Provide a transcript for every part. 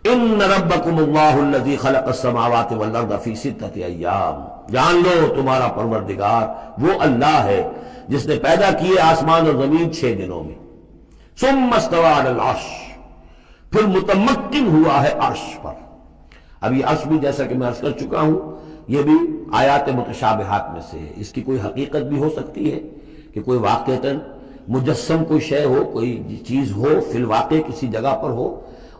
ان ربکم اللہ الذی خلق السماوات والارض فی ستۃ ایام، جان لو تمہارا پروردگار وہ اللہ ہے جس نے پیدا کیے آسمان اور زمین 6 دنوں میں، ثم استوى علی العرش، پھر متمکن ہوا ہے عرش پر۔ اب یہ عرش بھی جیسا کہ میں عرض کر چکا ہوں یہ بھی آیات متشابہات میں سے ہے، اس کی کوئی حقیقت بھی ہو سکتی ہے کہ کوئی واقعتاً مجسم کوئی شے ہو، کوئی چیز ہو فی الواقع کسی جگہ پر ہو،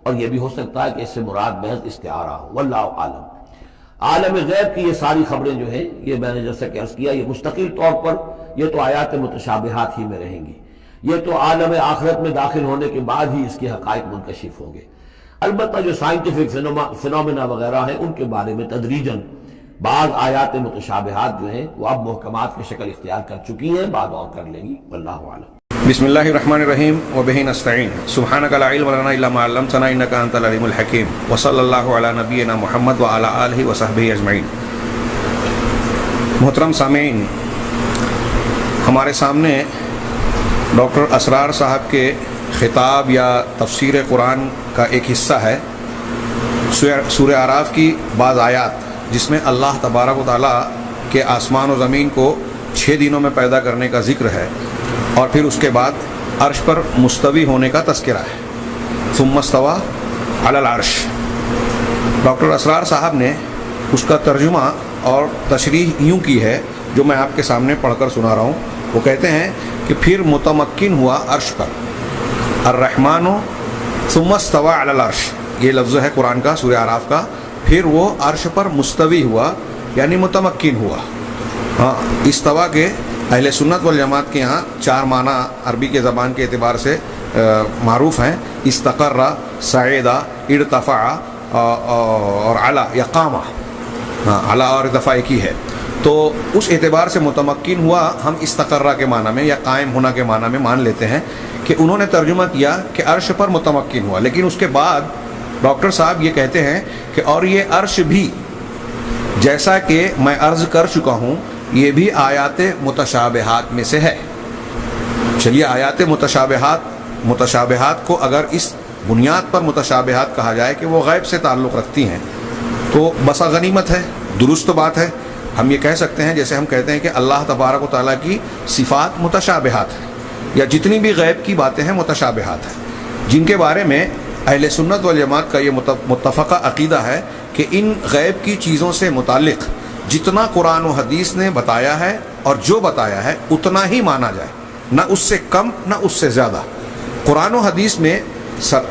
اور یہ بھی ہو سکتا ہے کہ اس سے مراد محض استعارہ ہو، واللہ عالم۔ عالم غیب کی یہ ساری خبریں جو ہیں یہ میں نے جیسا کہ عرض کیا یہ مستقل طور پر یہ تو آیات متشابہات ہی میں رہیں گی، یہ تو عالم آخرت میں داخل ہونے کے بعد ہی اس کے حقائق منکشف ہوں گے۔ البتہ جو سائنٹیفک فنومینا وغیرہ ہیں ان کے بارے میں تدریجاً بعض آیات متشابہات جو ہیں وہ اب محکمات کی شکل اختیار کر چکی ہیں، بعد اور کر لیں گی، واللہ عالم۔ بسم اللہ الرحمن الرحیم وبہ نستعین سبحانک لا علم لنا الا ما علمتنا انک انت العلیم الحکیم وصلی اللہ علی نبینا محمد وعلی آلہ وصحبہ اجمعین۔ محترم سامعین، ہمارے سامنے ڈاکٹر اسرار صاحب کے خطاب یا تفسیر قرآن کا ایک حصہ ہے سورہ اعراف کی بعض آیات، جس میں اللہ تبارک و تعالیٰ کے آسمان و زمین کو 6 دنوں میں پیدا کرنے کا ذکر ہے، اور پھر اس کے بعد عرش پر مستوی ہونے کا تذکرہ ہے۔ ثم استوى علی العرش، ڈاکٹر اسرار صاحب نے اس کا ترجمہ اور تشریح یوں کی ہے جو میں آپ کے سامنے پڑھ کر سنا رہا ہوں۔ وہ کہتے ہیں کہ پھر متمکن ہوا عرش پر، الرحمن ثم استوى علی العرش، یہ لفظ ہے قرآن کا سورہ اعراف کا، پھر وہ عرش پر مستوی ہوا یعنی متمکن ہوا۔ ہاں، استوا کے اہل سنت والجماعت کے یہاں 4 معنی عربی کے زبان کے اعتبار سے معروف ہیں، استقر، صعد، ارتفع اور علا یا قام۔ ہاں، علا اور ارتفاع ایک ہی ہے، تو اس اعتبار سے متمکن ہوا ہم استقرہ کے معنی میں یا قائم ہونا کے معنی میں مان لیتے ہیں کہ انہوں نے ترجمہ کیا کہ عرش پر متمکن ہوا، لیکن اس کے بعد ڈاکٹر صاحب یہ کہتے ہیں کہ اور یہ عرش بھی جیسا کہ میں عرض کر چکا ہوں یہ بھی آیات متشابہات میں سے ہے۔ چلیے، آیات متشابہات کو اگر اس بنیاد پر متشابہات کہا جائے کہ وہ غیب سے تعلق رکھتی ہیں تو بسا غنیمت ہے، درست بات ہے۔ ہم یہ کہہ سکتے ہیں جیسے ہم کہتے ہیں کہ اللہ تبارک و تعالیٰ کی صفات متشابہات ہیں، یا جتنی بھی غیب کی باتیں ہیں متشابہات ہیں، جن کے بارے میں اہل سنت والجماعت کا یہ متفقہ عقیدہ ہے کہ ان غیب کی چیزوں سے متعلق جتنا قرآن و حدیث نے بتایا ہے اور جو بتایا ہے اتنا ہی مانا جائے، نہ اس سے کم نہ اس سے زیادہ۔ قرآن و حدیث میں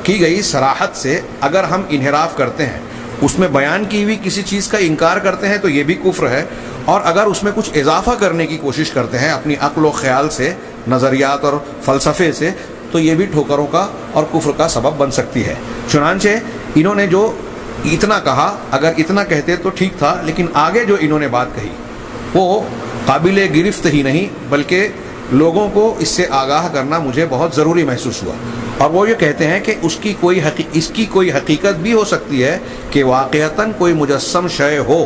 کی گئی صراحت سے اگر ہم انحراف کرتے ہیں، اس میں بیان کی ہوئی کسی چیز کا انکار کرتے ہیں تو یہ بھی کفر ہے، اور اگر اس میں کچھ اضافہ کرنے کی کوشش کرتے ہیں اپنی عقل و خیال سے، نظریات اور فلسفے سے، تو یہ بھی ٹھوکروں کا اور کفر کا سبب بن سکتی ہے۔ چنانچہ انہوں نے جو اتنا کہا، اگر اتنا کہتے تو ٹھیک تھا، لیکن آگے جو انہوں نے بات کہی وہ قابل گرفت ہی نہیں بلکہ لوگوں کو اس سے آگاہ کرنا مجھے بہت ضروری محسوس ہوا، اور وہ یہ کہتے ہیں کہ اس کی کوئی حقیقت بھی ہو سکتی ہے کہ واقعتاً کوئی مجسم شے ہو،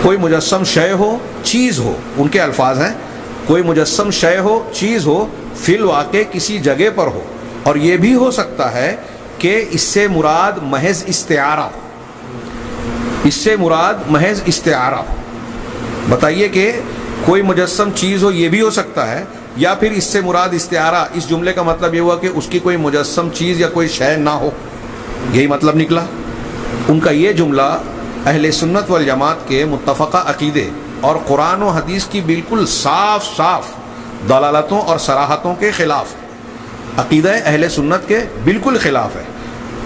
کوئی مجسم شے ہو، چیز ہو، ان کے الفاظ ہیں کوئی مجسم شے ہو، چیز ہو، فی الواقع کسی جگہ پر ہو، اور یہ بھی ہو سکتا ہے کہ اس سے مراد محض استعارہ ہو، اس سے مراد محض استعارہ ہو۔ بتائیے کہ کوئی مجسم چیز ہو، یہ بھی ہو سکتا ہے، یا پھر اس سے مراد استعارہ، اس جملے کا مطلب یہ ہوا کہ اس کی کوئی مجسم چیز یا کوئی شے نہ ہو، یہی مطلب نکلا۔ ان کا یہ جملہ اہل سنت والجماعت کے متفقہ عقیدے اور قرآن و حدیث کی بالکل صاف دلالتوں اور صراحتوں کے خلاف ہے، عقیدہ اہل سنت کے بالکل خلاف ہے۔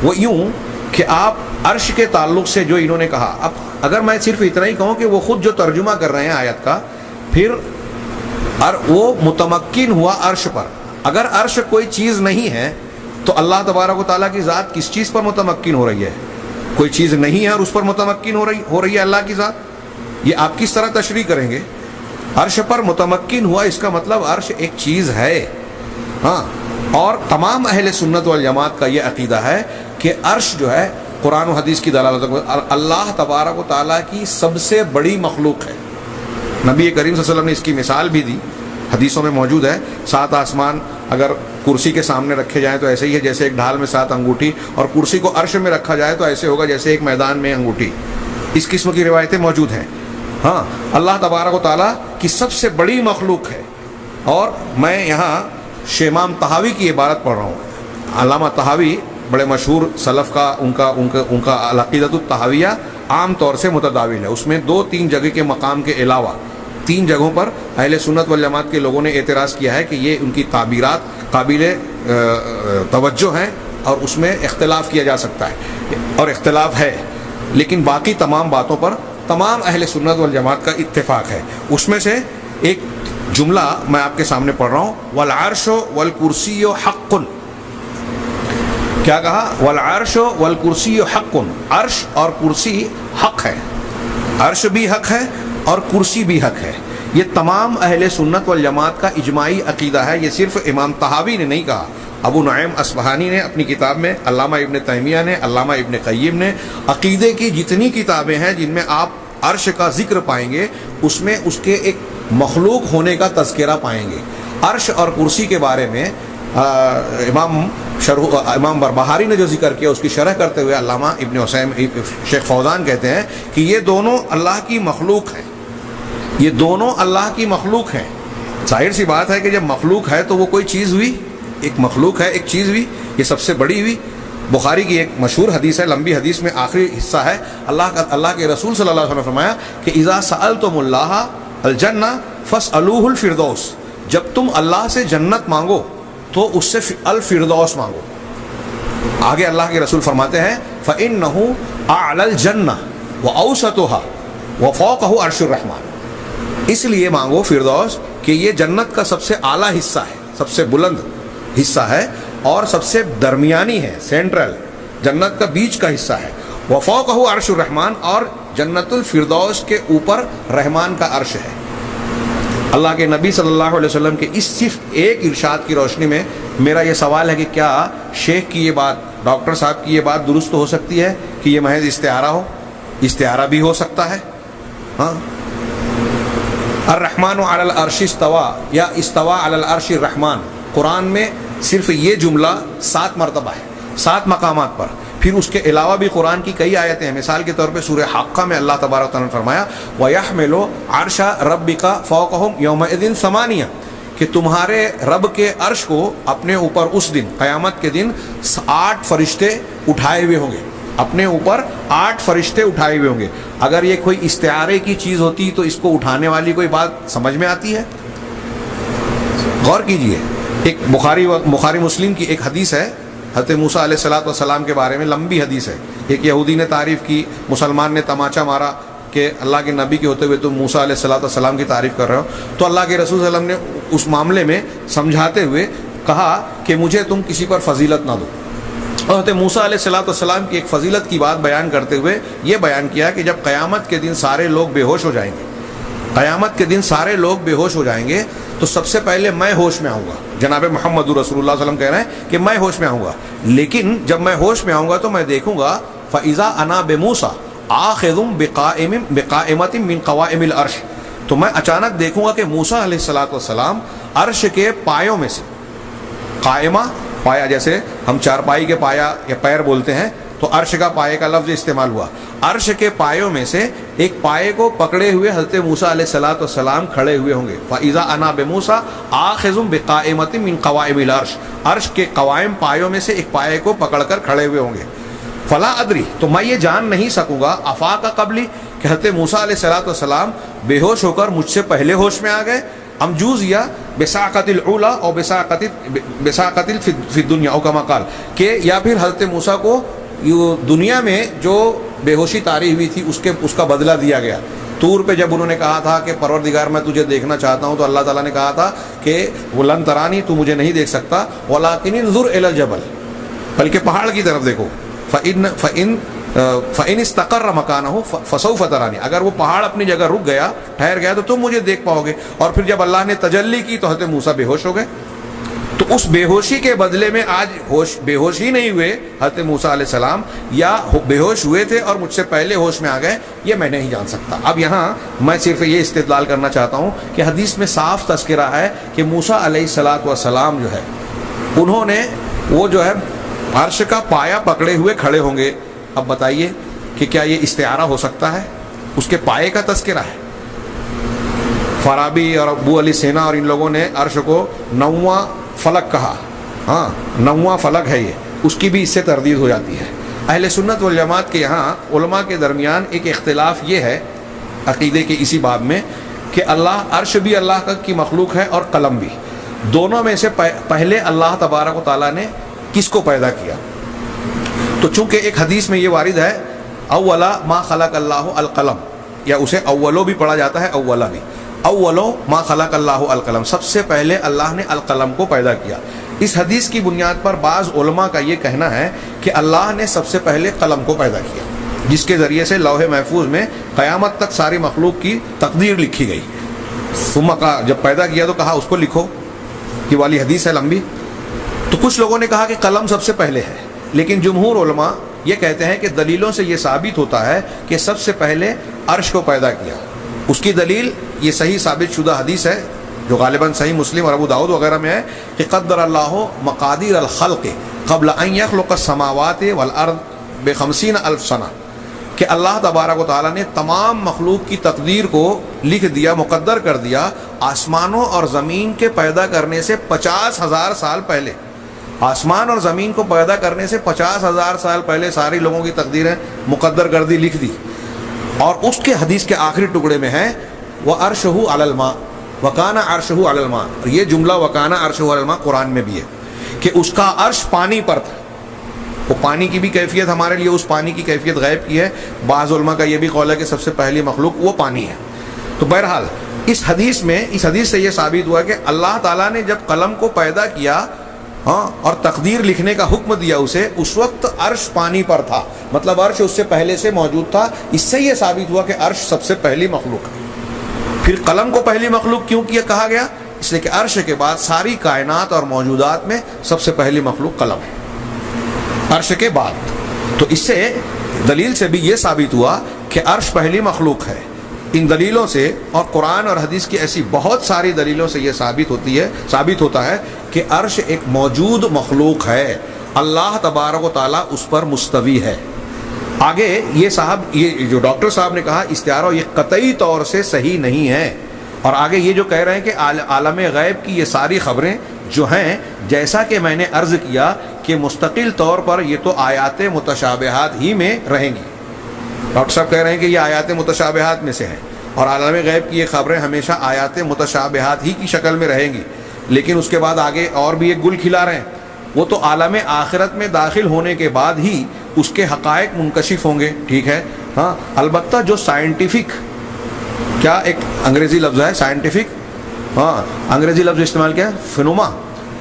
وہ یوں کہ آپ عرش کے تعلق سے جو انہوں نے کہا، اب اگر میں صرف اتنا ہی کہوں کہ وہ خود جو ترجمہ کر رہے ہیں آیت کا، پھر وہ متمکن ہوا عرش پر، اگر عرش کوئی چیز نہیں ہے تو اللہ تبارک و تعالیٰ کی ذات کس چیز پر متمکن ہو رہی ہے؟ کوئی چیز نہیں ہے اور اس پر متمکن ہو رہی ہے اللہ کی ذات، یہ آپ کس طرح تشریح کریں گے؟ عرش پر متمکن ہوا اس کا مطلب عرش ایک چیز ہے۔ ہاں، اور تمام اہل سنت والجماعت کا یہ عقیدہ ہے کہ عرش جو ہے قرآن و حدیث کی دلالت اللہ تبارک و تعالیٰ کی سب سے بڑی مخلوق ہے۔ نبی کریم صلی اللہ علیہ وسلم نے اس کی مثال بھی دی، حدیثوں میں موجود ہے، 7 آسمان اگر کرسی کے سامنے رکھے جائیں تو ایسے ہی ہے جیسے ایک ڈھال میں 7 انگوٹھی، اور کرسی کو عرش میں رکھا جائے تو ایسے ہوگا جیسے ایک میدان میں انگوٹھی. اس قسم کی روایتیں موجود ہیں. ہاں، اللہ تبارک و تعالیٰ کی سب سے بڑی مخلوق ہے. اور میں یہاں شیخ امام طحاوی کی عبارت پڑھ رہا ہوں. علامہ طحاوی بڑے مشہور سلف کا ان کا العقیدۃ الطحاویہ عام طور سے متداول ہے. اس میں 2-3 جگہ کے مقام کے علاوہ 3 جگہوں پر اہل سنت والجماعت کے لوگوں نے اعتراض کیا ہے کہ یہ ان کی تعبیرات قابل توجہ ہیں اور اس میں اختلاف کیا جا سکتا ہے، اور اختلاف ہے. لیکن باقی تمام باتوں پر تمام اہل سنت والجماعت کا اتفاق ہے. اس میں سے ایک جملہ میں آپ کے سامنے پڑھ رہا ہوں، والعرش والکرسی حق. کیا کہا؟ والعرش والکرسی حق. عرش اور کرسی حق ہے. عرش بھی حق ہے اور کرسی بھی حق ہے. یہ تمام اہل سنت والجماعت کا اجماعی عقیدہ ہے. یہ صرف امام طحاوی نے نہیں کہا، ابو نعیم اصفہانی نے اپنی کتاب میں، علامہ ابن تیمیہ نے، علامہ ابن قیم نے، عقیدے کی جتنی کتابیں ہیں جن میں آپ عرش کا ذکر پائیں گے اس میں اس کے ایک مخلوق ہونے کا تذکرہ پائیں گے. عرش اور کرسی کے بارے میں امام بربہاری نے جو ذکر کیا اس کی شرح کرتے ہوئے علامہ ابن حسین شیخ فوزان کہتے ہیں کہ یہ دونوں اللہ کی مخلوق ہیں. یہ دونوں اللہ کی مخلوق ہیں. ظاہر سی بات ہے کہ جب مخلوق ہے تو وہ کوئی چیز ہوئی، ایک مخلوق ہے، ایک چیز ہوئی، یہ سب سے بڑی ہوئی. بخاری کی ایک مشہور حدیث ہے، لمبی حدیث میں آخری حصہ ہے، اللہ کے رسول صلی اللہ علیہ وسلم نے فرمایا کہ اذا سألتم اللہ الجنہ فاسألوہ الفردوس. جب تم اللہ سے جنت مانگو تو اس سے الفردوس مانگو. آگے اللہ کے رسول فرماتے ہیں فإنہ اعلی الجنہ وأوسطها وفوقہ عرش الرحمن. اس لیے مانگو فردوس کہ یہ جنت کا سب سے اعلیٰ حصہ ہے، سب سے بلند حصہ ہے اور سب سے درمیانی ہے، سینٹرل، جنت کا بیچ کا حصہ ہے. وفوقہ عرش الرحمن، اور جنت الفردوس کے اوپر رحمان کا عرش ہے. اللہ کے نبی صلی اللہ علیہ وسلم کے اس صرف ایک ارشاد کی روشنی میں میرا یہ سوال ہے کہ کیا شیخ کی یہ بات، ڈاکٹر صاحب کی یہ بات درست ہو سکتی ہے کہ یہ محض استعارہ ہو؟ استعارہ بھی ہو سکتا ہے. ہاں، الرحمن علی العرش استوى یا استوى علی العرش الرحمن، قرآن میں صرف یہ جملہ 7 مرتبہ ہے، 7 مقامات پر. پھر اس کے علاوہ بھی قرآن کی کئی آیتیں ہیں. مثال کے طور پہ سورہ حاقہ میں اللہ تبارک و تعالیٰ نے فرمایا وَيَحْمِلُ عَرْشَ رَبِّكَ فَوْقَهُمْ يَوْمَئِذٍ ثَمَانِيَةٌ، کہ تمہارے رب کے عرش کو اپنے اوپر اس دن، قیامت کے دن 8 فرشتے اٹھائے ہوئے ہوں گے. اپنے اوپر 8 فرشتے اٹھائے ہوئے ہوں گے. اگر یہ کوئی استعارے کی چیز ہوتی تو اس کو اٹھانے والی کوئی بات سمجھ میں آتی ہے؟ غور کیجئے. ایک بخاری مسلم کی ایک حدیث ہے حضرت موسیٰ علیہ السلام کے بارے میں، لمبی حدیث ہے. ایک یہودی نے تعریف کی، مسلمان نے تماچا مارا کہ اللہ کے نبی کے ہوتے ہوئے تم موسیٰ علیہ السلام کی تعریف کر رہے ہو. تو اللہ کے رسول صلی اللہ علیہ وسلم نے اس معاملے میں سمجھاتے ہوئے کہا کہ مجھے تم کسی پر فضیلت نہ دو. اور حضرت موسیٰ علیہ السلام کی ایک فضیلت کی بات بیان کرتے ہوئے یہ بیان کیا کہ جب قیامت کے دن سارے لوگ بے ہوش ہو جائیں گے، قیامت کے دن سارے لوگ بے ہوش ہو جائیں گے تو سب سے پہلے میں ہوش میں آؤں گا. جناب محمد رسول اللہ صلی اللہ علیہ وسلم کہہ رہے ہیں کہ میں ہوش میں آؤں گا. لیکن جب میں ہوش میں آؤں گا تو میں دیکھوں گا فَإِذَا أَنَا بِمُوسَىٰ آخِذٌ بِقَائِمَةٍ مِّن قَوَائِمِ الْعَرْشِ، تو میں اچانک دیکھوں گا کہ موسیٰ علیہ السلام عرش کے پایوں میں سے، قائمہ پایا جیسے ہم چارپائی کے پایا یا پیر بولتے ہیں تو عرش کا پائے کا لفظ استعمال ہوا، عرش کے پایوں میں سے ایک پائے کو پکڑے ہوئے حضرت موسیٰ علیہ السلام کھڑے ہوئے ہوں گے. فَإِذَا أَنَا بِمُوسَىٰ آخِذٌ بِقَائِمَةٍ مِّن قَوَائِمِ الْعَرْشِ، عرش کے قوائم پایوں میں سے ایک پائے کو پکڑ کر کھڑے ہوئے ہوں گے. فلا ادری، تو میں یہ جان نہیں سکوں گا، افاق قبلی، کہ حضرت موسیٰ علیہ السلام بے ہوش ہو کر مجھ سے پہلے ہوش میں آ گئے، ام جوز یا بساقت العلا اور بساقت فی الدنیا او کما قال، کہ یا پھر حضرت موسیٰ کو دنیا میں جو بے ہوشی طاری ہوئی تھی اس کا بدلہ دیا گیا. طور پہ جب انہوں نے کہا تھا کہ پروردگار میں تجھے دیکھنا چاہتا ہوں تو اللہ تعالیٰ نے کہا تھا کہ وہ لن ترانی، تو مجھے نہیں دیکھ سکتا، ولکن انظر الی الجبل، بلکہ پہاڑ کی طرف دیکھو، فَإِنِ اسْتَقَرَّ مَكَانَهُ فَسَوْفَ تَرَانِي، اگر وہ پہاڑ اپنی جگہ رک گیا، ٹھہر گیا تو تم مجھے دیکھ پاؤ گے. اور پھر جب اللہ نے تجلی کی تو حضرت موسیٰ بے ہوش ہو گئے. تو اس بے ہوشی کے بدلے میں آج بے ہوش ہی نہیں ہوئے حضرت موسیٰ علیہ السلام، یا بے ہوش ہوئے تھے اور مجھ سے پہلے ہوش میں آ گئے، یہ میں نہیں جان سکتا۔ اب یہاں میں صرف یہ استدلال کرنا چاہتا ہوں کہ حدیث میں صاف تذکرہ ہے کہ موسیٰ علیہ السلام جو ہے انہوں نے وہ جو ہے عرش کا پایا پکڑے ہوئے کھڑے ہوں گے۔ اب بتائیے کہ کیا یہ استعارہ ہو سکتا ہے؟ اس کے پائے کا تذکرہ ہے۔ فارابی اور ابو علی سینا اور ان لوگوں نے عرش کو 9واں فلک کہا، ہاں 9واں فلک ہے یہ، اس کی بھی اس سے تردید ہو جاتی ہے۔ اہل سنت والجماعت کے یہاں علماء کے درمیان ایک اختلاف یہ ہے عقیدے کے اسی باب میں کہ اللہ عرش بھی اللہ کی مخلوق ہے اور قلم بھی، دونوں میں سے پہلے اللہ تبارک و تعالیٰ نے کس کو پیدا کیا؟ تو چونکہ ایک حدیث میں یہ وارد ہے اولا ما خلق اللہ القلم، یا اسے اولو بھی پڑھا جاتا ہے اولا بھی، اولو ما خلق اللہ القلم، سب سے پہلے اللہ نے القلم کو پیدا کیا۔ اس حدیث کی بنیاد پر بعض علماء کا یہ کہنا ہے کہ اللہ نے سب سے پہلے قلم کو پیدا کیا، جس کے ذریعے سے لوح محفوظ میں قیامت تک ساری مخلوق کی تقدیر لکھی گئی۔ ثم کا جب پیدا کیا تو کہا اس کو لکھو، یہ والی حدیث ہے لمبی۔ تو کچھ لوگوں نے کہا کہ قلم سب سے پہلے ہے، لیکن جمہور علماء یہ کہتے ہیں کہ دلیلوں سے یہ ثابت ہوتا ہے کہ سب سے پہلے عرش کو پیدا کیا۔ اس کی دلیل یہ صحیح ثابت شدہ حدیث ہے جو غالباً صحیح مسلم اور ابو داؤد وغیرہ میں ہے کہ قدر اللہ مقادیر الخلق قبل ان یخلق السماوات والارض ب50,000 سنہ، کہ اللہ تبارک و تعالیٰ نے تمام مخلوق کی تقدیر کو لکھ دیا، مقدر کر دیا آسمانوں اور زمین کے پیدا کرنے سے 50,000 سال پہلے۔ آسمان اور زمین کو پیدا کرنے سے 50,000 سال پہلے ساری لوگوں کی تقدیریں مقدر کر دی، لکھ دی۔ اور اس کے حدیث کے آخری ٹکڑے میں ہے وَعَرْشُهُ عَلَى الْمَاءِ وَكَانَ عَرْشُهُ عَلَى الْمَاءِ، اور یہ جملہ وَكَانَ عَرْشُهُ عَلَى الْمَاء قرآن میں بھی ہے کہ اس کا عرش پانی پر تھا۔ وہ پانی کی بھی کیفیت ہمارے لیے اس پانی کی کیفیت غیب کی ہے، بعض علماء کا یہ بھی قول ہے کہ سب سے پہلی مخلوق وہ پانی ہے۔ تو بہرحال اس حدیث سے یہ ثابت ہوا کہ اللہ تعالیٰ نے جب قلم کو پیدا کیا اور تقدیر لکھنے کا حکم دیا اسے، اس وقت عرش پانی پر تھا، مطلب عرش اس سے پہلے سے موجود تھا۔ اس سے یہ ثابت ہوا کہ عرش سب سے پہلی مخلوق ہے۔ پھر قلم کو پہلی مخلوق کیوں کہا گیا؟ اس لیے کہ عرش کے بعد ساری کائنات اور موجودات میں سب سے پہلی مخلوق قلم ہے، عرش کے بعد۔ تو اس سے دلیل سے بھی یہ ثابت ہوا کہ عرش پہلی مخلوق ہے۔ ان دلیلوں سے اور قرآن اور حدیث کی ایسی بہت ساری دلیلوں سے یہ ثابت ہوتا ہے کہ عرش ایک موجود مخلوق ہے، اللہ تبارک و تعالیٰ اس پر مستوی ہے۔ آگے یہ جو ڈاکٹر صاحب نے کہا استعارہ، یہ قطعی طور سے صحیح نہیں ہے۔ اور آگے یہ جو کہہ رہے ہیں کہ عالم غیب کی یہ ساری خبریں جو ہیں، جیسا کہ میں نے عرض کیا کہ مستقل طور پر یہ تو آیات متشابہات ہی میں رہیں گی۔ ڈاکٹر صاحب کہہ رہے ہیں کہ یہ آیات متشابہات میں سے ہیں، اور عالم غیب کی یہ خبریں ہمیشہ آیات متشابہات ہی کی شکل میں رہیں گی۔ لیکن اس کے بعد آگے اور بھی ایک گل کھلا رہے ہیں، وہ تو عالم آخرت میں داخل ہونے کے بعد ہی اس کے حقائق منکشف ہوں گے، ٹھیک ہے۔ ہاں البتہ جو سائنٹیفک، کیا ایک انگریزی لفظ ہے سائنٹیفک، انگریزی لفظ استعمال کیا ہے، فنوما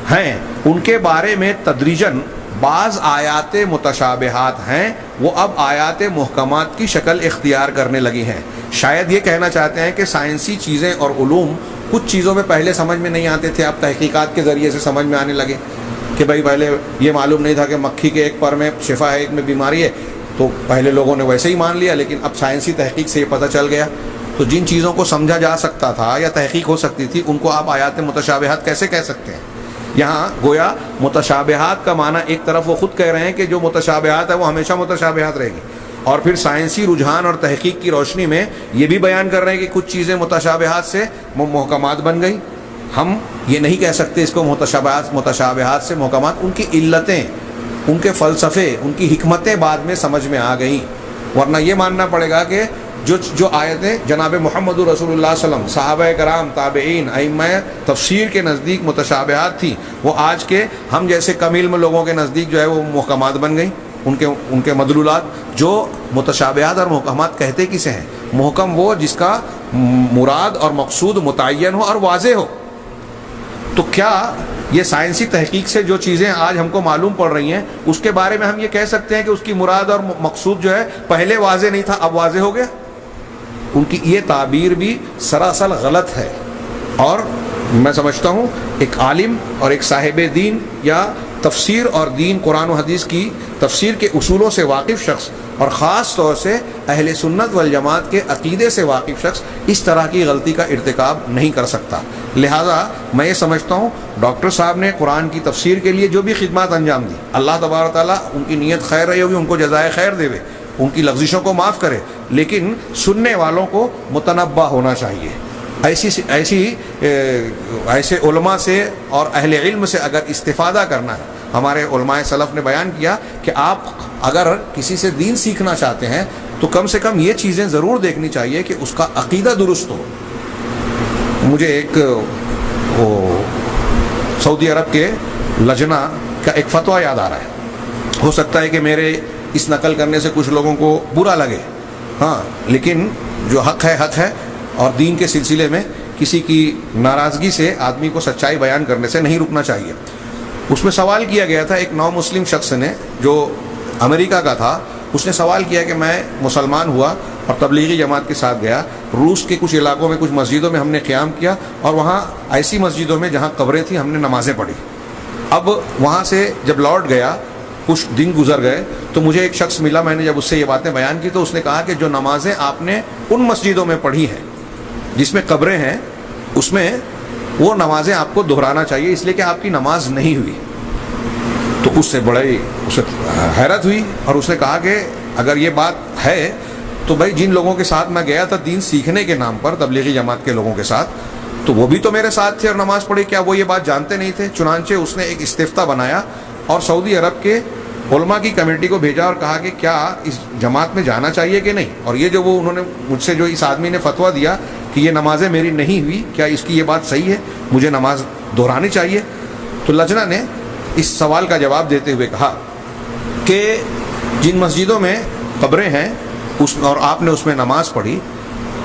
ہیں، ان کے بارے میں تدریجاً بعض آیات متشابہات ہیں وہ اب آیات محکمات کی شکل اختیار کرنے لگی ہیں۔ شاید یہ کہنا چاہتے ہیں کہ سائنسی چیزیں اور علوم کچھ چیزوں میں پہلے سمجھ میں نہیں آتے تھے، اب تحقیقات کے ذریعے سے سمجھ میں آنے لگے کہ بھائی پہلے یہ معلوم نہیں تھا کہ مکھی کے ایک پر میں شفا ہے، ایک میں بیماری ہے، تو پہلے لوگوں نے ویسے ہی مان لیا، لیکن اب سائنسی تحقیق سے یہ پتہ چل گیا۔ تو جن چیزوں کو سمجھا جا سکتا تھا یا تحقیق ہو سکتی تھی، ان کو آپ آیات متشابہات کیسے کہہ سکتے ہیں؟ یہاں گویا متشابہات کا معنی ایک طرف وہ خود کہہ رہے ہیں کہ جو متشابہات ہے وہ ہمیشہ متشابہات رہے گی، اور پھر سائنسی رجحان اور تحقیق کی روشنی میں یہ بھی بیان کر رہے ہیں کہ کچھ چیزیں متشابہات سے محکمات بن گئی۔ ہم یہ نہیں کہہ سکتے اس کو متشابہات سے محکمات، ان کی علتیں، ان کے فلسفے، ان کی حکمتیں بعد میں سمجھ میں آ گئیں، ورنہ یہ ماننا پڑے گا کہ جو آیتیں جناب محمد رسول اللہ صلی اللہ علیہ وسلم، صحابہ کرام، تابعین، ائمہ تفسیر کے نزدیک متشابہات تھی، وہ آج کے ہم جیسے کم علم لوگوں کے نزدیک جو ہے وہ محکمات بن گئیں۔ ان کے مدلولات، جو متشابہات اور محکمات کہتے کسے ہیں؟ محکم وہ جس کا مراد اور مقصود متعین ہو اور واضح ہو۔ تو کیا یہ سائنسی تحقیق سے جو چیزیں آج ہم کو معلوم پڑ رہی ہیں، اس کے بارے میں ہم یہ کہہ سکتے ہیں کہ اس کی مراد اور مقصود جو ہے پہلے واضح نہیں تھا، اب واضح ہو گیا؟ ان کی یہ تعبیر بھی سراسر غلط ہے، اور میں سمجھتا ہوں ایک عالم اور ایک صاحب دین یا تفسیر اور دین قرآن و حدیث کی تفسیر کے اصولوں سے واقف شخص اور خاص طور سے اہل سنت والجماعت کے عقیدے سے واقف شخص اس طرح کی غلطی کا ارتکاب نہیں کر سکتا. لہٰذا میں یہ سمجھتا ہوں ڈاکٹر صاحب نے قرآن کی تفسیر کے لیے جو بھی خدمات انجام دی، اللہ تبارک تعالیٰ ان کی نیت خیر رہی ہوگی، ان کو جزائے خیر دے، ان کی لغزشوں کو معاف کرے، لیکن سننے والوں کو متنبہ ہونا چاہیے. ایسے علماء سے اور اہل علم سے اگر استفادہ کرنا ہے، ہمارے علماء سلف نے بیان کیا کہ آپ اگر کسی سے دین سیکھنا چاہتے ہیں تو کم سے کم یہ چیزیں ضرور دیکھنی چاہیے کہ اس کا عقیدہ درست ہو. مجھے ایک سعودی عرب کے لجنہ کا ایک فتویٰ یاد آ رہا ہے. ہو سکتا ہے کہ میرے اس نقل کرنے سے کچھ لوگوں کو برا لگے، ہاں، لیکن جو حق ہے اور دین کے سلسلے میں کسی کی ناراضگی سے آدمی کو سچائی بیان کرنے سے نہیں رکنا چاہیے. اس میں سوال کیا گیا تھا ایک نو مسلم شخص نے جو امریکہ کا تھا. اس نے سوال کیا کہ میں مسلمان ہوا اور تبلیغی جماعت کے ساتھ گیا، روس کے کچھ علاقوں میں کچھ مسجدوں میں ہم نے قیام کیا اور وہاں ایسی مسجدوں میں جہاں قبریں تھیں ہم نے نمازیں پڑھی. اب وہاں سے جب لوٹ گیا کچھ دن گزر گئے تو مجھے ایک شخص ملا، میں نے جب اس سے یہ باتیں بیان کی تو اس نے کہا کہ جو نمازیں آپ نے ان مسجدوں میں پڑھی ہیں جس میں قبریں ہیں، اس میں وہ نمازیں آپ کو دہرانا چاہیے، اس لیے کہ آپ کی نماز نہیں ہوئی. تو اس سے بڑی اسے حیرت ہوئی اور اس نے کہا کہ اگر یہ بات ہے تو بھائی جن لوگوں کے ساتھ میں گیا تھا دین سیکھنے کے نام پر، تبلیغی جماعت کے لوگوں کے ساتھ، تو وہ بھی تو میرے ساتھ تھے اور نماز پڑھی، کیا وہ یہ بات جانتے نہیں تھے؟ چنانچہ اس نے ایک استفتاء بنایا اور سعودی عرب کے علماء کی کمیٹی کو بھیجا اور کہا کہ کیا اس جماعت میں جانا چاہیے کہ نہیں. اور یہ جو وہ انہوں نے مجھ سے جو اس آدمی نے فتویٰ دیا کہ یہ نمازیں میری نہیں ہوئی، کیا اس کی یہ بات صحیح ہے، مجھے نماز دہرانی چاہیے؟ تو لجنہ نے اس سوال کا جواب دیتے ہوئے کہا کہ جن مسجدوں میں قبریں ہیں اور آپ نے اس میں نماز پڑھی،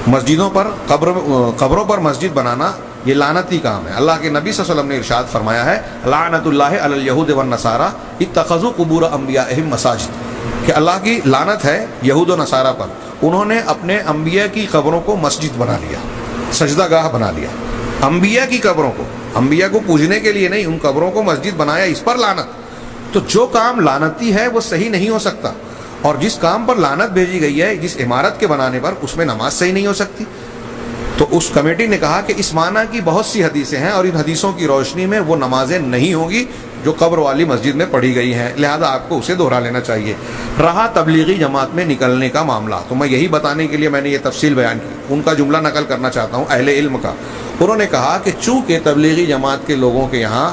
مسجدوں پر قبروں پر مسجد بنانا یہ لعنتی کام ہے. اللہ کے نبی صلی اللہ علیہ وسلم نے ارشاد فرمایا ہے لعنت اللہ علی الیہود والنصارى اتخذوا قبور انبیائہم مساجد، کہ اللہ کی لعنت ہے یہود و نصارہ پر، انہوں نے اپنے انبیاء کی قبروں کو مسجد بنا لیا، سجدہ گاہ بنا لیا. انبیاء کی قبروں کو، انبیاء کو پوجنے کے لیے نہیں، ان قبروں کو مسجد بنایا، اس پر لعنت. تو جو کام لعنتی ہے وہ صحیح نہیں ہو سکتا، اور جس کام پر لعنت بھیجی گئی ہے، جس عمارت کے بنانے پر، اس میں نماز صحیح نہیں ہو سکتی. تو اس کمیٹی نے کہا کہ اس معنی کی بہت سی حدیثیں ہیں اور ان حدیثوں کی روشنی میں وہ نمازیں نہیں ہوں گی جو قبر والی مسجد میں پڑھی گئی ہیں، لہذا آپ کو اسے دہرا لینا چاہیے. رہا تبلیغی جماعت میں نکلنے کا معاملہ، تو میں یہی بتانے کے لیے میں نے یہ تفصیل بیان کی. ان کا جملہ نقل کرنا چاہتا ہوں اہل علم کا. انہوں نے کہا کہ چونکہ تبلیغی جماعت کے لوگوں کے یہاں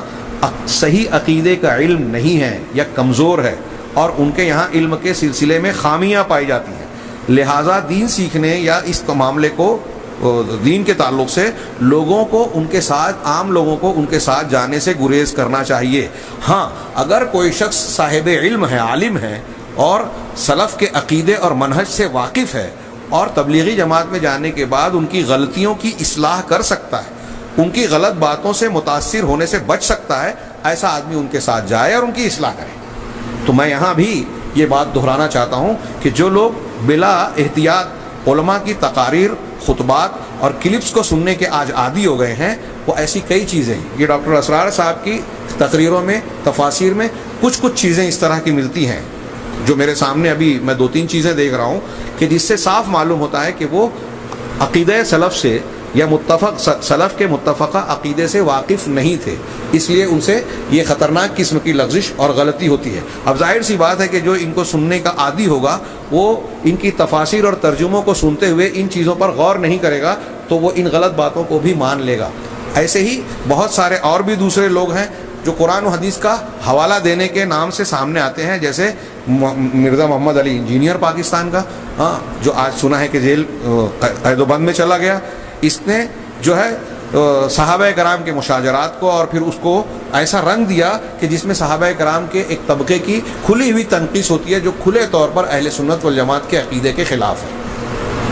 صحیح عقیدے کا علم نہیں ہے یا کمزور ہے اور ان کے یہاں علم کے سلسلے میں خامیاں پائی جاتی ہیں، لہٰذا دین سیکھنے یا اس معاملے کو دین کے تعلق سے لوگوں کو ان کے ساتھ، عام لوگوں کو ان کے ساتھ جانے سے گریز کرنا چاہیے. ہاں، اگر کوئی شخص صاحب علم ہے، عالم ہے اور سلف کے عقیدے اور منہج سے واقف ہے اور تبلیغی جماعت میں جانے کے بعد ان کی غلطیوں کی اصلاح کر سکتا ہے، ان کی غلط باتوں سے متاثر ہونے سے بچ سکتا ہے، ایسا آدمی ان کے ساتھ جائے اور ان کی اصلاح کرے. تو میں یہاں بھی یہ بات دہرانا چاہتا ہوں کہ جو لوگ بلا احتیاط علماء کی تقاریر، خطبات اور کلپس کو سننے کے آج عادی ہو گئے ہیں، وہ ایسی کئی چیزیں، یہ ڈاکٹر اسرار صاحب کی تقریروں میں، تفاسیر میں کچھ چیزیں اس طرح کی ملتی ہیں جو میرے سامنے ابھی میں 2-3 چیزیں دیکھ رہا ہوں کہ جس سے صاف معلوم ہوتا ہے کہ وہ عقیدہ سلف سے یا سلف کے متفقہ عقیدے سے واقف نہیں تھے، اس لیے ان سے یہ خطرناک قسم کی لغزش اور غلطی ہوتی ہے. اب ظاہر سی بات ہے کہ جو ان کو سننے کا عادی ہوگا وہ ان کی تفاسیر اور ترجموں کو سنتے ہوئے ان چیزوں پر غور نہیں کرے گا تو وہ ان غلط باتوں کو بھی مان لے گا. ایسے ہی بہت سارے اور بھی دوسرے لوگ ہیں جو قرآن و حدیث کا حوالہ دینے کے نام سے سامنے آتے ہیں، جیسے مرزا محمد علی انجینئر پاکستان کا، جو آج سنا ہے کہ جیل قید و بند میں چلا گیا. اس نے جو ہے صحابہ کرام کے مشاجرات کو اور پھر اس کو ایسا رنگ دیا کہ جس میں صحابہ کرام کے ایک طبقے کی کھلی ہوئی تنقیص ہوتی ہے جو کھلے طور پر اہل سنت والجماعت کے عقیدے کے خلاف ہے.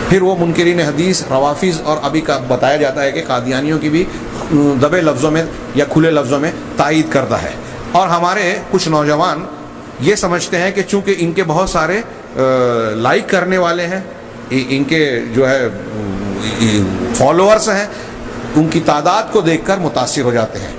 پھر وہ منکرین حدیث، روافظ اور ابھی کا بتایا جاتا ہے کہ قادیانیوں کی بھی دبے لفظوں میں یا کھلے لفظوں میں تائید کرتا ہے. اور ہمارے کچھ نوجوان یہ سمجھتے ہیں کہ چونکہ ان کے بہت سارے لائک کرنے والے ہیں، ان کے جو ہے فالوورز ہیں، ان کی تعداد کو دیکھ کر متاثر ہو جاتے ہیں.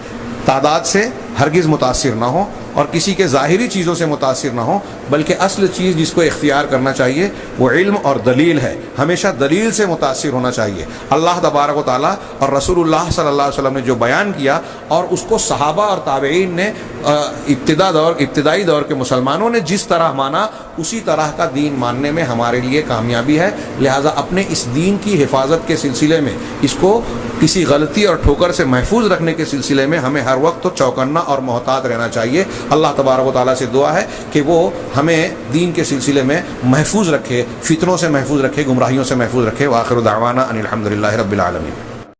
تعداد سے ہرگز متاثر نہ ہو اور کسی کے ظاہری چیزوں سے متاثر نہ ہو، بلکہ اصل چیز جس کو اختیار کرنا چاہیے وہ علم اور دلیل ہے. ہمیشہ دلیل سے متاثر ہونا چاہیے. اللہ تبارک و تعالیٰ اور رسول اللہ صلی اللہ علیہ وسلم نے جو بیان کیا اور اس کو صحابہ اور تابعین نے ابتدائی دور کے مسلمانوں نے جس طرح مانا، اسی طرح کا دین ماننے میں ہمارے لیے کامیابی ہے. لہٰذا اپنے اس دین کی حفاظت کے سلسلے میں، اس کو کسی غلطی اور ٹھوکر سے محفوظ رکھنے کے سلسلے میں ہمیں ہر وقت چوکنا اور محتاط رہنا چاہیے. اللہ تبارک و تعالیٰ سے دعا ہے کہ وہ ہمیں دین کے سلسلے میں محفوظ رکھے، فتنوں سے محفوظ رکھے، گمراہیوں سے محفوظ رکھے. وآخر دعوانا ان الحمد للہ رب العالمین.